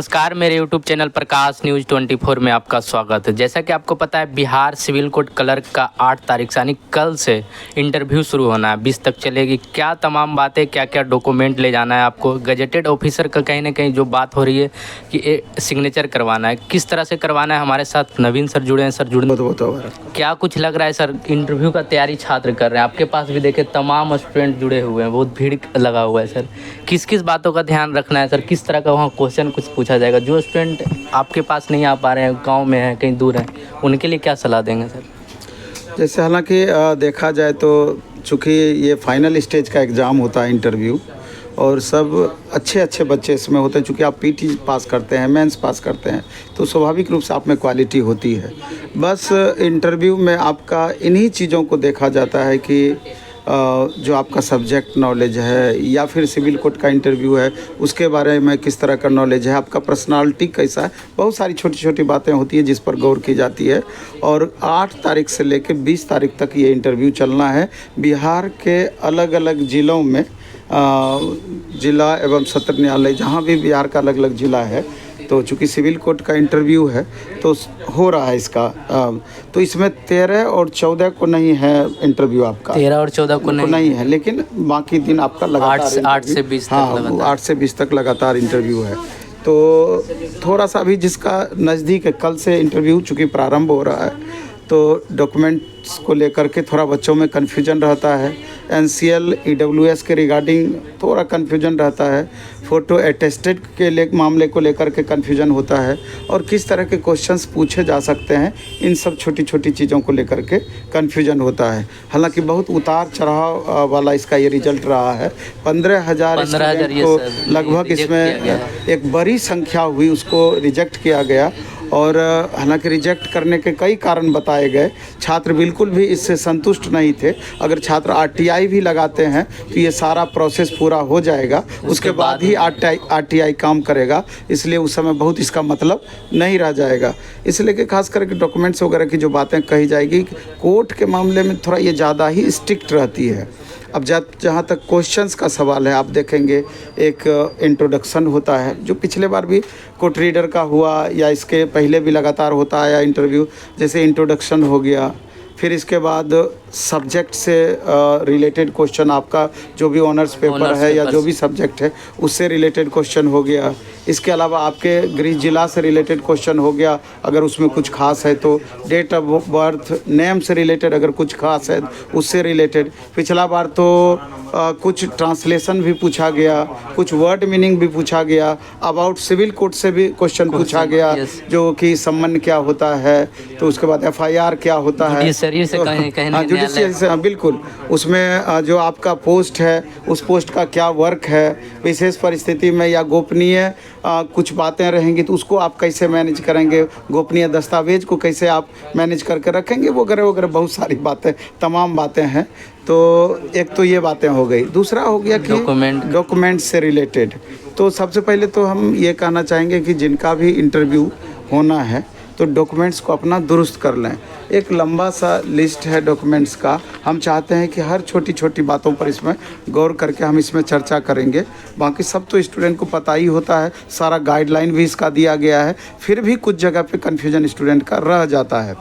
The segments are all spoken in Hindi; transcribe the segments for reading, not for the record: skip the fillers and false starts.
नमस्कार, मेरे YouTube चैनल प्रकाश न्यूज़ 24 में आपका स्वागत है। जैसा कि आपको पता है, बिहार सिविल कोड क्लर्क का 8 तारीख से यानी कल से इंटरव्यू शुरू होना है, 20 तक चलेगी। क्या तमाम बातें, क्या क्या डॉक्यूमेंट ले जाना है आपको, गजेटेड ऑफिसर का कहीं ना कहीं जो बात हो रही है कि सिग्नेचर करवाना है, किस तरह से करवाना है। हमारे साथ नवीन सर जुड़े हैं। सर जुड़ने क्या कुछ लग रहा है सर? इंटरव्यू का तैयारी छात्र कर रहे हैं, आपके पास भी देखे तमाम स्टूडेंट जुड़े हुए हैं, बहुत भीड़ लगा हुआ है सर। किस किस बातों का ध्यान रखना है सर? किस तरह का वहाँ क्वेश्चन कुछ पूछा जाएगा? जो स्टूडेंट आपके पास नहीं आ पा रहे हैं, गांव में हैं, कहीं दूर हैं, उनके लिए क्या सलाह देंगे सर? जैसे हालांकि देखा जाए तो चूँकि ये फाइनल स्टेज का एग्ज़ाम होता है इंटरव्यू, और सब अच्छे अच्छे बच्चे इसमें होते हैं। चूँकि आप पीटी पास करते हैं, मेंस पास करते हैं, तो स्वाभाविक रूप से आप में क्वालिटी होती है। बस इंटरव्यू में आपका इन्हीं चीज़ों को देखा जाता है कि जो आपका सब्जेक्ट नॉलेज है, या फिर सिविल कोड का इंटरव्यू है उसके बारे में किस तरह का नॉलेज है, आपका पर्सनालिटी कैसा है, बहुत सारी छोटी छोटी बातें होती है जिस पर गौर की जाती है। और 8 तारीख से लेकर 20 तारीख तक ये इंटरव्यू चलना है। बिहार के अलग अलग ज़िलों में ज़िला एवं सत्र न्यायालय, जहाँ भी बिहार का अलग अलग ज़िला है, तो चूँकि सिविल कोड का इंटरव्यू है तो हो रहा है इसका। तो इसमें 13 और 14 को नहीं है इंटरव्यू आपका, 13 और 14 को नहीं है, लेकिन बाकी दिन आपका लगातार 8 से 20 तक। हाँ, 8 से 20 तक लगातार इंटरव्यू है। तो थोड़ा सा अभी जिसका नज़दीक है, कल से इंटरव्यू चूँकि प्रारंभ हो रहा है, तो डॉक्यूमेंट्स को लेकर के थोड़ा बच्चों में कन्फ्यूजन रहता है। एनसीएल ईडब्ल्यूएस के रिगार्डिंग थोड़ा कन्फ्यूजन रहता है। फ़ोटो अटेस्टेड के मामले को लेकर के कन्फ्यूजन होता है, और किस तरह के क्वेश्चंस पूछे जा सकते हैं, इन सब छोटी छोटी चीज़ों को लेकर के कन्फ्यूजन होता है। हालांकि बहुत उतार चढ़ाव वाला इसका ये रिजल्ट रहा है। 15,000 को लगभग इसमें एक बड़ी संख्या हुई, उसको रिजेक्ट किया गया। और हालांकि रिजेक्ट करने के कई कारण बताए गए। छात्र बिल्कुल भी इससे संतुष्ट नहीं थे। अगर छात्र आरटीआई भी लगाते हैं तो ये सारा प्रोसेस पूरा हो जाएगा, उसके बाद ही आरटीआई काम करेगा, इसलिए उस समय बहुत इसका मतलब नहीं रह जाएगा। इसलिए कि खास करके डॉक्यूमेंट्स वगैरह की जो बातें कही जाएगी, कोर्ट के मामले में थोड़ा ये ज़्यादा ही स्ट्रिक्ट रहती है। अब जहाँ तक क्वेश्चंस का सवाल है, आप देखेंगे एक इंट्रोडक्शन होता है, जो पिछले बार भी कोर्ट रीडर का हुआ या इसके पहले भी लगातार होता आया इंटरव्यू। जैसे इंट्रोडक्शन हो गया, फिर इसके बाद सब्जेक्ट से रिलेटेड क्वेश्चन, आपका जो भी ऑनर्स पेपर है या जो भी सब्जेक्ट है उससे रिलेटेड क्वेश्चन हो गया। इसके अलावा आपके गृह जिला से रिलेटेड क्वेश्चन हो गया, अगर उसमें कुछ खास है तो। डेट ऑफ बर्थ, नेम से रिलेटेड अगर कुछ खास है उससे रिलेटेड। पिछला बार तो कुछ ट्रांसलेशन भी पूछा गया, कुछ वर्ड मीनिंग भी पूछा गया। अबाउट सिविल कोड से भी क्वेश्चन पूछा गया, जो कि सम्मन क्या होता है, तो उसके बाद एफआईआर क्या होता है, जुडिशियल से। बिल्कुल, उसमें जो आपका पोस्ट है उस पोस्ट का क्या वर्क है, विशेष परिस्थिति में या गोपनीय कुछ बातें रहेंगी तो उसको आप कैसे मैनेज करेंगे, गोपनीय दस्तावेज को कैसे आप मैनेज करके रखेंगे, वगैरह वगैरह बहुत सारी बातें, तमाम बातें हैं। तो एक तो ये बातें हो गई। दूसरा हो गया कि डॉक्यूमेंट से रिलेटेड। तो सबसे पहले तो हम ये कहना चाहेंगे कि जिनका भी इंटरव्यू होना है तो डॉक्यूमेंट्स को अपना दुरुस्त कर लें। एक लंबा सा लिस्ट है डॉक्यूमेंट्स का। हम चाहते हैं कि हर छोटी छोटी बातों पर इसमें गौर करके हम इसमें चर्चा करेंगे। बाकी सब तो स्टूडेंट को पता ही होता है, सारा गाइडलाइन भी इसका दिया गया है, फिर भी कुछ जगह पे कन्फ्यूजन स्टूडेंट का रह जाता है।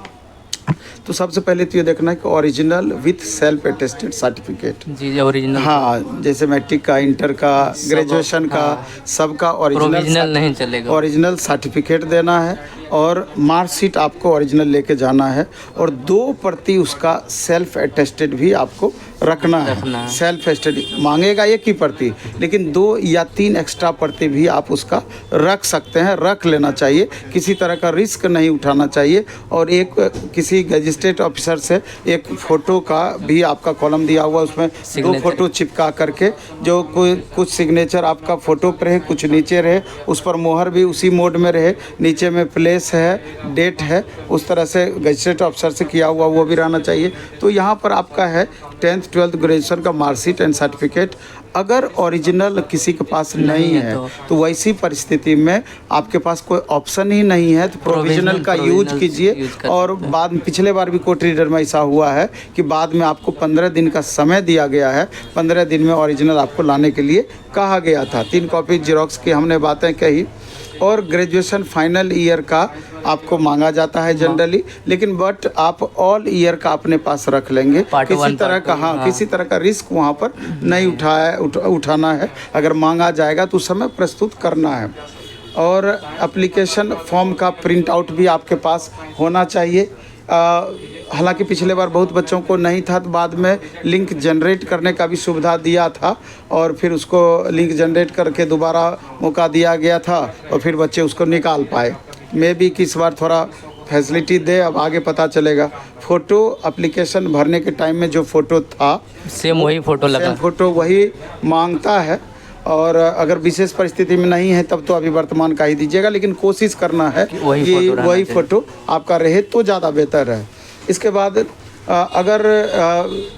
तो सबसे पहले तो ये देखना है कि original with self attested certificate. जी, ओरिजिनल। हाँ, जैसे मैट्रिक का, इंटर का, ग्रेजुएशन का, सबका ओरिजिनल नहीं चलेगा। ओरिजिनल सर्टिफिकेट देना है, और मार्कशीट आपको ओरिजिनल लेके जाना है, और 2 प्रति उसका सेल्फ अटेस्टेड भी आपको रखना है। सेल्फ अटेस्टेड मांगेगा 1 ही प्रति, लेकिन 2 या 3 एक्स्ट्रा प्रति भी आप उसका रख सकते हैं, रख लेना चाहिए। किसी तरह का रिस्क नहीं उठाना चाहिए। और एक किसी मजिस्ट्रेट ऑफिसर से एक फ़ोटो का भी आपका कॉलम दिया हुआ, उसमें 2 फोटो चिपका करके, जो कुछ सिग्नेचर आपका फ़ोटो पर रहे, कुछ नीचे रहे, उस पर मोहर भी उसी मोड में रहे, नीचे में प्लेस है, डेट है, उस तरह से मजिस्ट्रेट ऑफिसर से किया हुआ वो भी रहना चाहिए। तो यहाँ पर आपका है 10th 12th ग्रेजुएशन का मार्कशीट एंड सर्टिफिकेट, अगर ओरिजिनल किसी के पास नहीं है तो वैसी परिस्थिति में आपके पास कोई ऑप्शन ही नहीं है, तो प्रोविजनल का यूज कीजिए। और बाद में पिछले बार भी कोर्ट रीडर में ऐसा हुआ है कि बाद में आपको 15 दिन का समय दिया गया है, 15 दिन में ओरिजिनल आपको लाने के लिए कहा गया था। 3 कॉपी जेरोक्स की हमने बातें कही। और ग्रेजुएशन फाइनल ईयर का आपको मांगा जाता है जनरली, लेकिन बट आप ऑल ईयर का अपने पास रख लेंगे। किसी तरह का किसी तरह का रिस्क वहाँ पर नहीं उठाना है। अगर मांगा जाएगा तो उस समय प्रस्तुत करना है। और एप्लीकेशन फॉर्म का प्रिंट आउट भी आपके पास होना चाहिए। हालांकि पिछले बार बहुत बच्चों को नहीं था, तो बाद में लिंक जनरेट करने का भी सुविधा दिया था और फिर उसको लिंक जनरेट करके दोबारा मौका दिया गया था और फिर बच्चे उसको निकाल पाए। मे बी कि इस बार थोड़ा फैसिलिटी दे, अब आगे पता चलेगा। फ़ोटो एप्लीकेशन भरने के टाइम में जो फ़ोटो था सेम वही फ़ोटो लगा, सेम फ़ोटो वही मांगता है। और अगर विशेष परिस्थिति में नहीं है तब तो अभी वर्तमान का ही दीजिएगा, लेकिन कोशिश करना है कि वही फ़ोटो आपका रहे तो ज़्यादा बेहतर है। इसके बाद अगर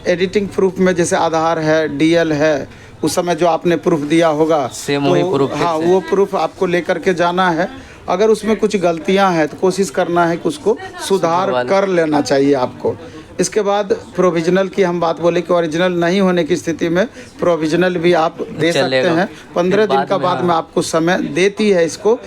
एडिटिंग प्रूफ में जैसे आधार है, डीएल है, उस समय जो आपने प्रूफ दिया होगा सेम वही प्रूफ, हाँ वो प्रूफ आपको लेकर के जाना है। अगर उसमें कुछ गलतियां हैं तो कोशिश करना है कि उसको सुधार कर लेना चाहिए आपको। इसके बाद प्रोविजनल की हम बात बोले कि ओरिजिनल नहीं होने की स्थिति में प्रोविजनल भी आप दे सकते हैं। 15 दिन का बाद में आपको समय देती है इसको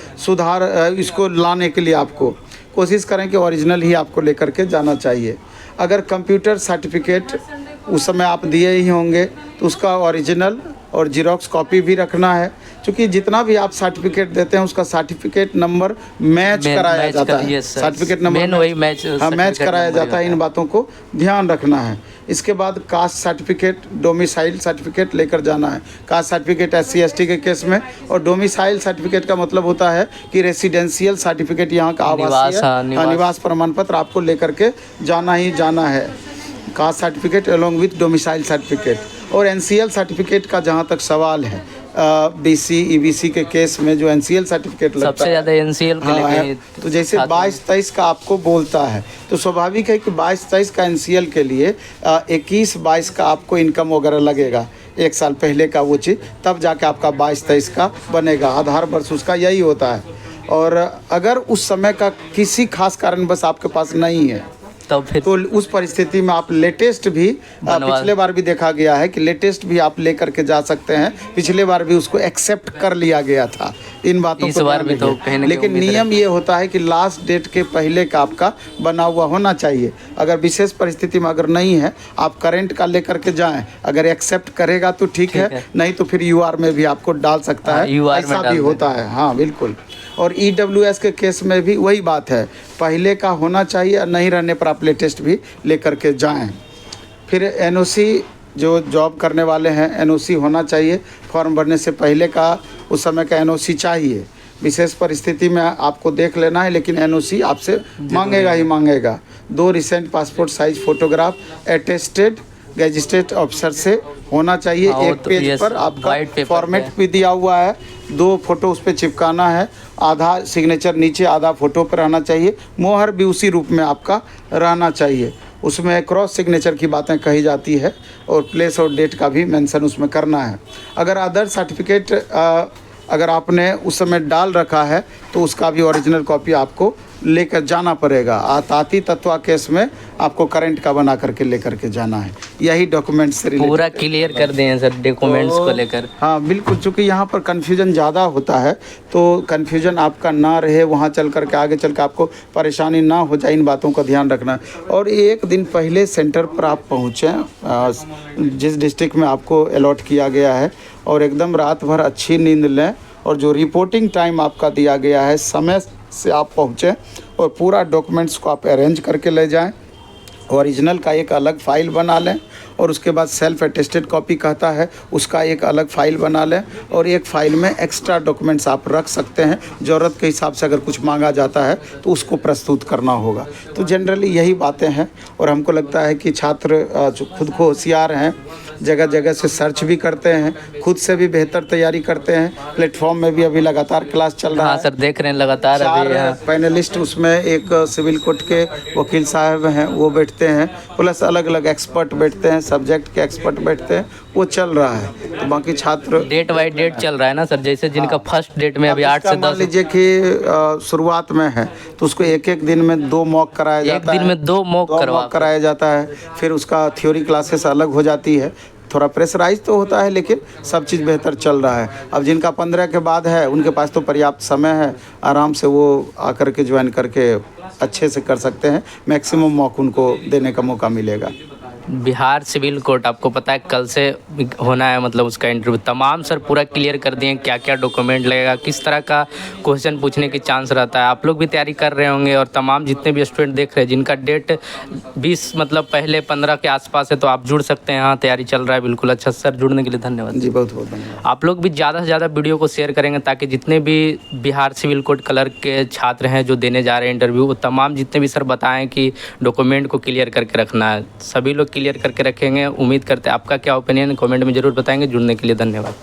इसको लाने के लिए। आपको कोशिश करें कि ओरिजिनल ही आपको लेकर के जाना चाहिए। अगर कंप्यूटर सर्टिफिकेट उस समय आप दिए ही होंगे तो उसका ओरिजिनल और जीरोक्स कॉपी भी रखना है, क्योंकि जितना भी आप सर्टिफिकेट देते हैं उसका सर्टिफिकेट नंबर मैच कराया जाता है। सर्टिफिकेट नंबर वही मैच कराया जाता है। इन बातों को ध्यान रखना है। इसके बाद कास्ट सर्टिफिकेट, डोमिसाइल सर्टिफिकेट लेकर जाना है। कास्ट सर्टिफिकेट SC ST के केस में, और डोमिसाइल सर्टिफिकेट का मतलब होता है कि रेसिडेंशियल सर्टिफिकेट, यहाँ का आवासीय निवास प्रमाण पत्र आपको लेकर के जाना ही जाना है। Caste certificate along with domicile certificate. और NCL सर्टिफिकेट का जहाँ तक सवाल है, BC EBC के केस में जो NCL सर्टिफिकेट लगता है सबसे ज़्यादा NCL के लिए, तो जैसे 22-23 का आपको बोलता है तो स्वाभाविक है कि 22-23 का NCL के लिए 21-22 का आपको इनकम वगैरह लगेगा, 1 साल पहले का वो चीज़, तब जाके आपका 22-23 का बनेगा। आधार वर्ष उसका यही होता है। और अगर उस समय का किसी खास कारण बस आपके पास नहीं है तो उस परिस्थिति में आप लेटेस्ट भी, पिछले बार भी देखा गया है कि लेटेस्ट भी आप लेकर के जा सकते हैं। पिछले बार भी उसको एक्सेप्ट कर लिया गया था। इन बातों इस बार भी तो लेकिन नियम ये होता है कि लास्ट डेट के पहले का आपका बना हुआ होना चाहिए। अगर विशेष परिस्थिति में अगर नहीं है, आप करेंट का लेकर के जाएं। अगर एक्सेप्ट करेगा तो ठीक है, नहीं तो फिर UR में भी आपको डाल सकता है, ऐसा भी होता है। हाँ बिल्कुल। और EWS के केस में भी वही बात है, पहले का होना चाहिए, नहीं रहने पर आप लेटेस्ट भी लेकर के जाएं। फिर NOC, जो जॉब करने वाले हैं, NOC होना चाहिए। फॉर्म भरने से पहले का उस समय का NOC चाहिए। विशेष परिस्थिति में आपको देख लेना है, लेकिन NOC आपसे मांगेगा ही मांगेगा। 2 recent passport size photograph attested magistrate officer से होना चाहिए। एक पेज पर आपका फॉर्मेट भी दिया हुआ है, 2 फोटो उस पर चिपकाना है, आधा सिग्नेचर नीचे, आधा फ़ोटो पर रहना चाहिए। मोहर भी उसी रूप में आपका रहना चाहिए। उसमें क्रॉस सिग्नेचर की बातें कही जाती है और प्लेस और डेट का भी मेंशन उसमें करना है। अगर अदर सर्टिफिकेट अगर आपने उस समय डाल रखा है तो उसका भी ओरिजिनल कॉपी आपको लेकर जाना पड़ेगा। आताती तत्वा केस में आपको करंट का बना करके लेकर के जाना है। यही डॉक्यूमेंट्स से रिलेटेड पूरा क्लियर कर दें सर डॉक्यूमेंट्स को लेकर। हाँ बिल्कुल, चूँकि यहाँ पर कन्फ्यूजन ज़्यादा होता है, तो कन्फ्यूजन आपका ना रहे, वहाँ चल कर के आगे चल कर आपको परेशानी ना हो जाए, इन बातों का ध्यान रखना। और 1 दिन पहले सेंटर पर आप पहुँचें जिस डिस्ट्रिक्ट में आपको अलॉट किया गया है, और एकदम रात भर अच्छी नींद लें, और जो रिपोर्टिंग टाइम आपका दिया गया है समय से आप पहुँचें, और पूरा डॉक्यूमेंट्स को आप अरेंज करके ले जाएं। ओरिजिनल का एक अलग फ़ाइल बना लें, और उसके बाद सेल्फ अटेस्टेड कॉपी कहता है उसका एक अलग फ़ाइल बना लें, और एक फ़ाइल में एक्स्ट्रा डॉक्यूमेंट्स आप रख सकते हैं। ज़रूरत के हिसाब से अगर कुछ मांगा जाता है तो उसको प्रस्तुत करना होगा। तो जनरली यही बातें हैं, और हमको लगता है कि छात्र जो खुद को होशियार हैं जगह जगह से सर्च भी करते हैं, खुद से भी बेहतर तैयारी करते हैं। प्लेटफॉर्म में भी अभी लगातार क्लास चल रहा हाँ है। सर, देख रहे हैं लगातार अभी 4 यहाँ। पैनलिस्ट उसमें एक सिविल कोर्ट के वकील साहब हैं, वो बैठते हैं, प्लस अलग अलग एक्सपर्ट बैठते हैं, सब्जेक्ट के एक्सपर्ट बैठते हैं, वो चल रहा है। तो बाकी छात्र डेट बाई डेट चल रहा है ना सर, जैसे जिनका फर्स्ट डेट में अभी 8 से मान 10 लीजिए कि शुरुआत में है तो उसको एक एक दिन में 2 मॉक कराया एक जाता है। दिन में 2 मॉक 2 करवा मॉक कराया जाता है, फिर उसका थ्योरी क्लासेस अलग हो जाती है। थोड़ा प्रेशराइज तो होता है, लेकिन सब चीज़ बेहतर चल रहा है। अब जिनका 15 के बाद है उनके पास तो पर्याप्त समय है, आराम से वो आकर के ज्वाइन करके अच्छे से कर सकते हैं। मैक्सिमम मॉक उनको देने का मौका मिलेगा। बिहार सिविल कोर्ट आपको पता है कल से होना है, मतलब उसका इंटरव्यू तमाम सर पूरा क्लियर कर दिए हैं, क्या क्या डॉक्यूमेंट लगेगा, किस तरह का क्वेश्चन पूछने की चांस रहता है। आप लोग भी तैयारी कर रहे होंगे और तमाम जितने भी स्टूडेंट देख रहे हैं जिनका डेट 20 मतलब पहले 15 के आसपास है, तो आप जुड़ सकते हैं। हाँ, तैयारी चल रहा है बिल्कुल। अच्छा सर, जुड़ने के लिए धन्यवाद जी, बहुत बहुत धन्यवाद। आप लोग भी ज़्यादा से ज़्यादा वीडियो को शेयर करेंगे ताकि जितने भी बिहार सिविल कोर्ट क्लर्क के छात्र हैं जो देने जा रहे हैं इंटरव्यू, वो तमाम जितने भी सर बताएं कि डॉक्यूमेंट को क्लियर करके रखना है, सभी लोग क्लियर करके रखेंगे। उम्मीद करते हैं। आपका क्या ओपिनियन कमेंट में ज़रूर बताएंगे। जुड़ने के लिए धन्यवाद।